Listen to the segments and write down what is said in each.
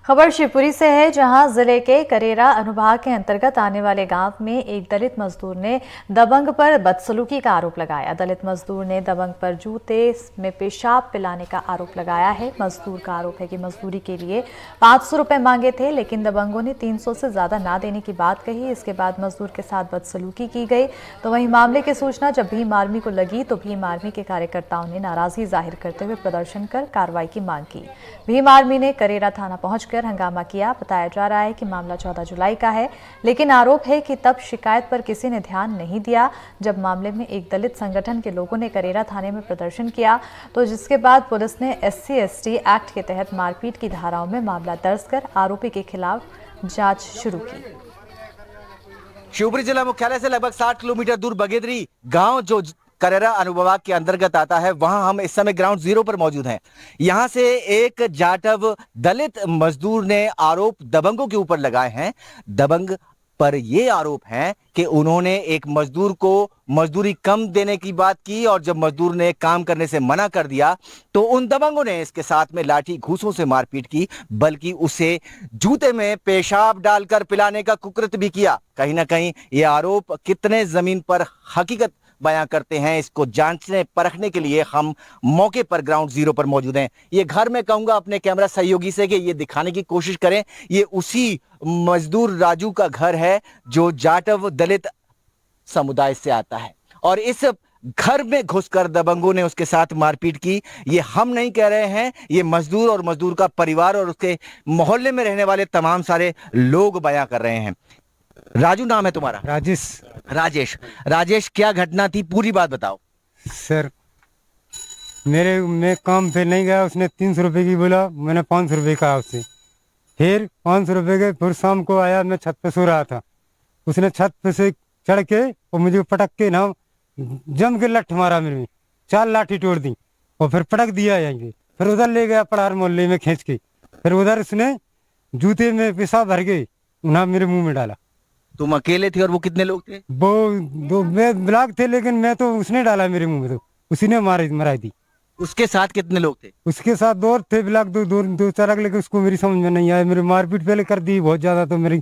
खबर शिवपुरी से है, जहां जिले के करेरा अनुभाग के अंतर्गत आने वाले गांव में एक दलित मजदूर ने दबंग पर बदसलूकी का आरोप लगाया। दलित मजदूर ने दबंग पर जूते में पेशाब पिलाने का आरोप लगाया है। मजदूर का आरोप है कि मजदूरी के लिए 500 रुपए मांगे थे, लेकिन दबंगों ने 300 से ज्यादा ना देने की बात कही। इसके बाद मजदूर के साथ बदसलूकी की गई। तो वहीं मामले की सूचना जब भीम आर्मी को लगी तो भीम आर्मी के कार्यकर्ताओं ने नाराजगी जाहिर करते हुए प्रदर्शन कर कार्रवाई की मांग की। भीम आर्मी ने करेरा थाना पहुंचकर हंगामा किया। बताया जा रहा है कि मामला 14 जुलाई का है, लेकिन आरोप है कि तब शिकायत पर किसी ने ध्यान नहीं दिया जब मामले में एक दलित संगठन के लोगों ने करेरा थाने में प्रदर्शन किया, तो जिसके बाद पुलिस ने SC/ST एक्ट के तहत मारपीट की धाराओं में मामला दर्ज कर आरोपी के खिलाफ जांच शुरू की। शिवपुरी जिला मुख्यालय से लगभग 60 किलोमीटर दूर बगेदरी गांव जो करेरा अनुभाग के अंतर्गत आता है, वहां हम इस समय ग्राउंड जीरो पर मौजूद हैं। यहां से एक जाटव दलित मजदूर ने आरोप दबंगों के ऊपर लगाए हैं। दबंग पर यह आरोप है कि उन्होंने एक मजदूर को मजदूरी कम देने की बात की और जब मजदूर ने काम करने से मना कर दिया तो उन दबंगों ने इसके साथ में लाठी घूंसों से मारपीट की, बल्कि उसे जूते में पेशाब डालकर पिलाने का कुकृत्य भी किया। कहीं ना कहीं ये आरोप कितने जमीन पर हकीकत बयां करते हैं, इसको जांचने परखने के लिए हम मौके पर ग्राउंड जीरो पर मौजूद हैं। ये घर में कहूंगा अपने कैमरा सहयोगी से कि ये दिखाने की कोशिश करें, ये उसी मजदूर राजू का घर है जो जाटव दलित समुदाय से आता है और इस घर में घुसकर दबंगों ने उसके साथ मारपीट की। ये हम नहीं कह रहे हैं, ये मजदूर और मजदूर का परिवार और उसके मोहल्ले में रहने वाले तमाम सारे लोग बयां कर रहे हैं। राजू नाम है तुम्हारा? राजेश, क्या घटना थी, पूरी बात बताओ। सर मैं काम पे नहीं गया, उसने 300 रुपए की बोला, मैंने 500 रुपए कहा उससे। फिर 500 रुपए के फिर शाम को आया, मैं छत पे सो रहा था, उसने छत पे से चढ़ के और मुझे पटक के ना जम के लठ मारा मेरे में, 4 लाठी तोड़ दी और फिर पटक दिया यहीं पे। फिर उधर ले गया पड़ार मोहल्ले में खींच के, फिर उधर उसने जूते में पेशाब भर के उन्हें मेरे मुंह में डाला। तुम अकेले थे और वो कितने लोग थे? वो दो मैं ब्लॉक थे, लेकिन मैं तो उसने डाला मेरे मुंह में, तो उसी ने मराई दी। उसके साथ कितने लोग थे? उसके साथ 2 थे ब्लॉक, दो चार, लेकिन उसको मेरी समझ में नहीं आया। मेरी मारपीट पहले कर दी बहुत ज्यादा, तो मेरी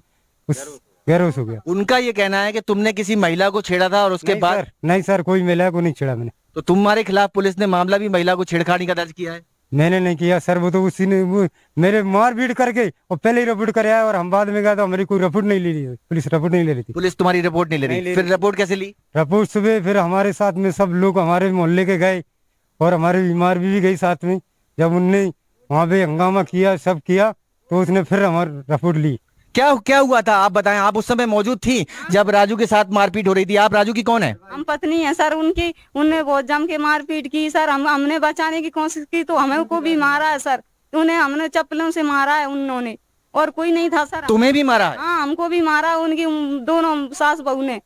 बेहोश हो गया। उनका ये कहना है कि तुमने किसी महिला को छेड़ा था और उसके बाद? नहीं सर, कोई महिला को नहीं छेड़ा मैंने। तो तुम्हारे खिलाफ पुलिस ने मामला भी महिला को छेड़खानी का दर्ज किया है? मैंने नहीं किया सर, वो तो उसी ने वो मेरे मारपीट करके और पहले ही रिपोर्ट कर आया और हम बाद में गया तो हमारी कोई रिपोर्ट नहीं ले रही, पुलिस रिपोर्ट नहीं ले रही थी। पुलिस तुम्हारी रिपोर्ट नहीं ले रही? फिर रिपोर्ट कैसे ली? रिपोर्ट सुबह फिर हमारे साथ में सब लोग हमारे मोहल्ले के गए और हमारे बीमार भी गई साथ में। जब उनने वहाँ पे हंगामा किया, सब किया, तो उसने फिर हमारी रिपोर्ट ली। क्या हुआ था, आप बताएं। आप उस समय मौजूद थी जब राजू के साथ मारपीट हो रही थी। आप राजू की कौन है? हम पत्नी है सर उनकी। उनने बहुत जम के मारपीट की सर। हमने बचाने की कोशिश की तो हमें को भी मारा है सर। उन्हें हमने चप्पलों से मारा है उन्होंने, और कोई नहीं था सर। तुम्हें भी मारा है? हाँ, हमको भी मारा है। उनकी दोनों सास बहू ने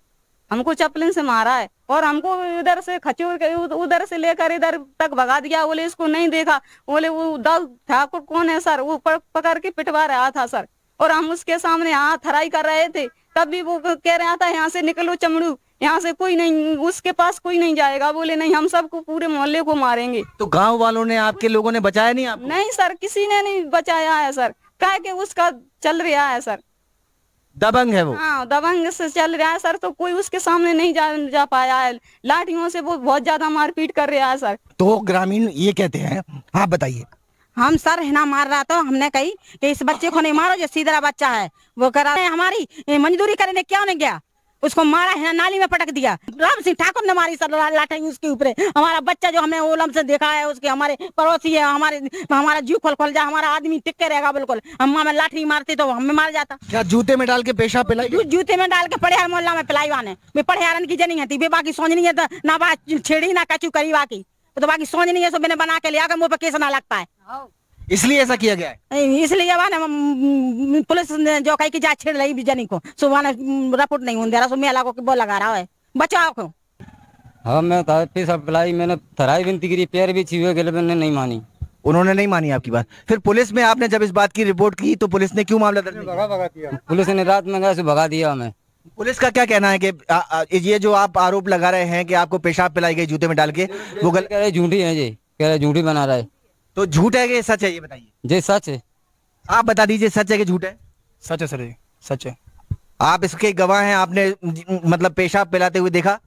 हमको चप्पलों से मारा है और हमको इधर से खचोर के उधर से लेकर इधर तक भगा दिया। बोले इसको नहीं देखा, बोले वो दाऊ ठाकुर कौन है सर, वो पकड़ के पिटवा रहा था सर। और हम उसके सामने हाथ हराई कर रहे थे, तब भी वो कह रहा था यहाँ से निकलो चमड़ू, यहाँ से कोई नहीं, उसके पास कोई नहीं जाएगा। बोले नहीं, हम सबको पूरे मोहल्ले को मारेंगे। तो गांव वालों ने, आपके लोगों ने बचाया नहीं आपको? नहीं सर, किसी ने नहीं बचाया है सर। क्या कि उसका चल रहा है सर, दबंग है वो। हाँ, दबंग से चल रहा है सर, तो कोई उसके सामने नहीं जा पाया है। लाठियों से वो बहुत ज्यादा मारपीट कर रहा है सर। तो ग्रामीण ये कहते हैं, आप बताइए। हम सर हिना मार रहा, तो हमने कही कि इस बच्चे को नहीं मारो, जो सीधा बच्चा है। वो करा हमारी मजदूरी करने क्यों नहीं गया, उसको मारा है, नाली में पटक दिया। राम सिंह ठाकुर ने मारी सर लाठी उसके ऊपर। हमारा बच्चा जो हमने ओलम से देखा है, उसके हमारे पड़ोसी है, हमारा जीव खोल जा, हमारा आदमी टिक रहेगा बिल्कुल। हम हमें लाठी मारती तो हमें मार जाता। क्या जूते में डाल के पेशाब पिलाई? जूते में डाल के पढ़ियार मोहल्ला में पिलाई वाने पढ़ियारन की जनी है, बाकी सोच नहीं है, तो ना बात छेड़ी ना कचू करी, बाकी तो बाकी सोच नहीं है। सो मैंने बना के लिया मुँह पे केस ना लग पाए, इसलिए ऐसा किया गया है। इसलिए पुलिस ने जो कही कि जा छेड़ रही जनी को, सुबह रिपोर्ट नहीं होने दे रहा, सो मेला को वो लगा रहा है बचाओ को। हाँ, मैं पेशाब पिलाई, मैंने थराई विनती करी, पैर भी छुए गए, मैंने नहीं मानी। उन्होंने नहीं मानी आपकी बात? फिर पुलिस में आपने जब इस बात की रिपोर्ट की तो पुलिस ने क्यों मामला दर्ज किया? पुलिस ने रात में गया भगा दिया हमें। पुलिस का क्या कहना है कि ये जो आप आरोप लगा रहे हैं कि आपको पेशाब पिलाई गई जूते में डाल के, वो कह रहे झूठी है, जी कह रहे झूठी बना रहा है। तो झूठ है कि सच है, ये बताइए। जी सच है। आप बता दीजिए सच है कि झूठ है? सच है सर, ये सच है। आप इसके गवाह हैं, आपने मतलब पेशाब पिलाते हुए देखा?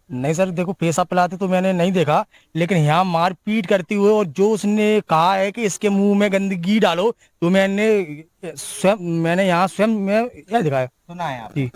नहीं सर, देखो पेशाब पिलाते तो मैंने नहीं देखा, लेकिन यहाँ मारपीट करते हुए और जो उसने कहा है कि इसके मुंह में गंदगी डालो, तो मैंने यहाँ स्वयं में यह दिखाया। सुना है आप? जी।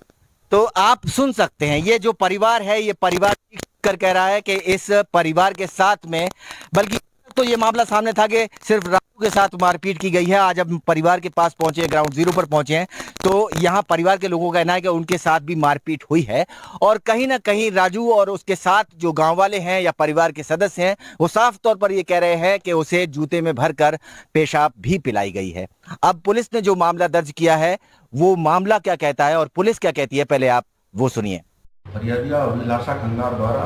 तो आप सुन सकते हैं, ये जो परिवार है, ये परिवार कर कह रहा है कि इस परिवार के साथ में, बल्कि तो ये मामला सामने था कि सिर्फ राजू के साथ मारपीट की गई है। आज अब परिवार के पास पहुंचे, ग्राउंड जीरो पर पहुंचे हैं, तो यहाँ परिवार के लोगों का कहना है कि उनके साथ भी मारपीट हुई है और कहीं ना कहीं राजू और उसके साथ जो गांव वाले हैं या परिवार के सदस्य हैं, वो साफ तौर पर ये कह रहे हैं कि उसे जूते में भरकर पेशाब भी पिलाई गई है। अब पुलिस ने जो मामला दर्ज किया है, वो मामला क्या कहता है और पुलिस क्या कहती है, पहले आप वो सुनिए। फरियादिया अभिलाषा खंगार द्वारा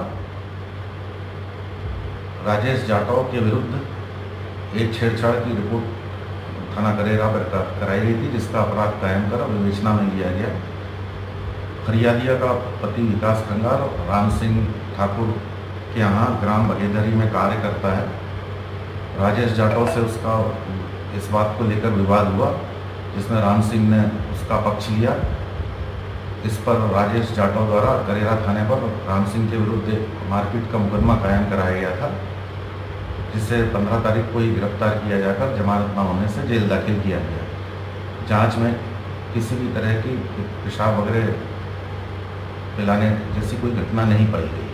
राजेश जाटव के विरुद्ध एक छेड़छाड़ की रिपोर्ट थाना करेरा पर कराई गई थी, जिसका अपराध कायम कर विवेचना में लिया गया। फरियादिया का पति विकास खंगार राम सिंह ठाकुर के यहाँ ग्राम बगेदरी में कार्य करता है। राजेश जाटव से उसका इस बात को लेकर विवाद हुआ, जिसमें राम सिंह ने उसका पक्ष लिया। इस पर राजेश जाटव द्वारा करेरा थाने पर राम सिंह के विरुद्ध मारपीट का मुकदमा कायम कराया गया था, जिसे 15 तारीख को ही गिरफ्तार किया जाकर जमानत न होने से जेल दाखिल किया गया। जांच में किसी भी तरह की पेशाब वगैरह पिलाने जैसी कोई घटना नहीं पाई गई।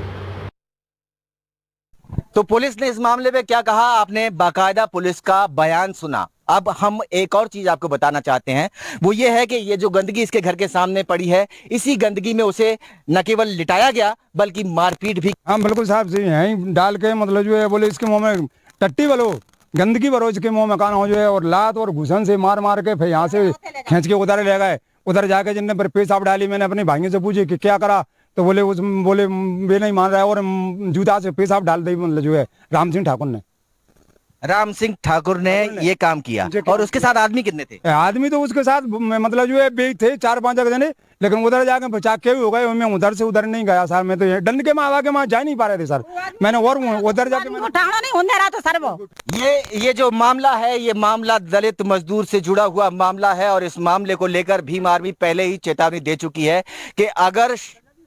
तो पुलिस ने इस मामले में क्या कहा, आपने बाकायदा पुलिस का बयान सुना। अब हम एक और चीज आपको बताना चाहते हैं, वो ये है कि ये जो गंदगी इसके घर के सामने पड़ी है, इसी गंदगी में उसे न केवल लिटाया गया बल्कि मारपीट भी। हाँ बिल्कुल साहब जी, यहीं डाल के मतलब जो है बोले इसके मुंह में टट्टी बलो, गंदगी भरो इसके मुंह में कान हो जो है, और लात और घुसन से मार मार के फिर यहाँ से खींच के उधर ले गए। उधर जाके जिनने फिर पेशाब डाली, मैंने अपने भाइयों से पूछी कि क्या करा, तो बोले वे नहीं मान रहा है और जूता से पेशाब डाल दी, मतलब जो है राम सिंह ठाकुर ने। राम सिंह ठाकुर ने ये काम किया। और उसके साथ आदमी कितने थे? आदमी तो उसके साथ मतलब जो है बेग थे 4-5 जने, लेकिन उधर जाके बचा के हो गए। मैं उधर से उधर नहीं गया सर, मैं तो डंड के मावा के वहां जा नहीं पा रहे थे सर। मैंने और उधर जाके नहीं होने रहा था सर वो। ये जो मामला है, ये मामला दलित मजदूर से जुड़ा हुआ मामला है और इस मामले को लेकर भीम आर्मी पहले ही चेतावनी दे चुकी है कि अगर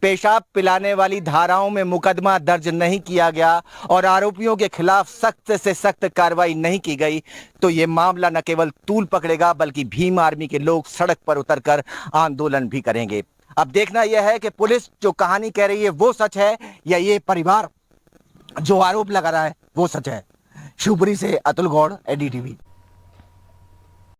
पेशाब पिलाने वाली धाराओं में मुकदमा दर्ज नहीं किया गया और आरोपियों के खिलाफ सख्त से सख्त कार्रवाई नहीं की गई, तो ये मामला न केवल तूल पकड़ेगा बल्कि भीम आर्मी के लोग सड़क पर उतरकर आंदोलन भी करेंगे। अब देखना यह है कि पुलिस जो कहानी कह रही है वो सच है या ये परिवार जो आरोप लगा रहा है वो सच है। शिवपुरी से अतुल गौड़, एडीटीवी।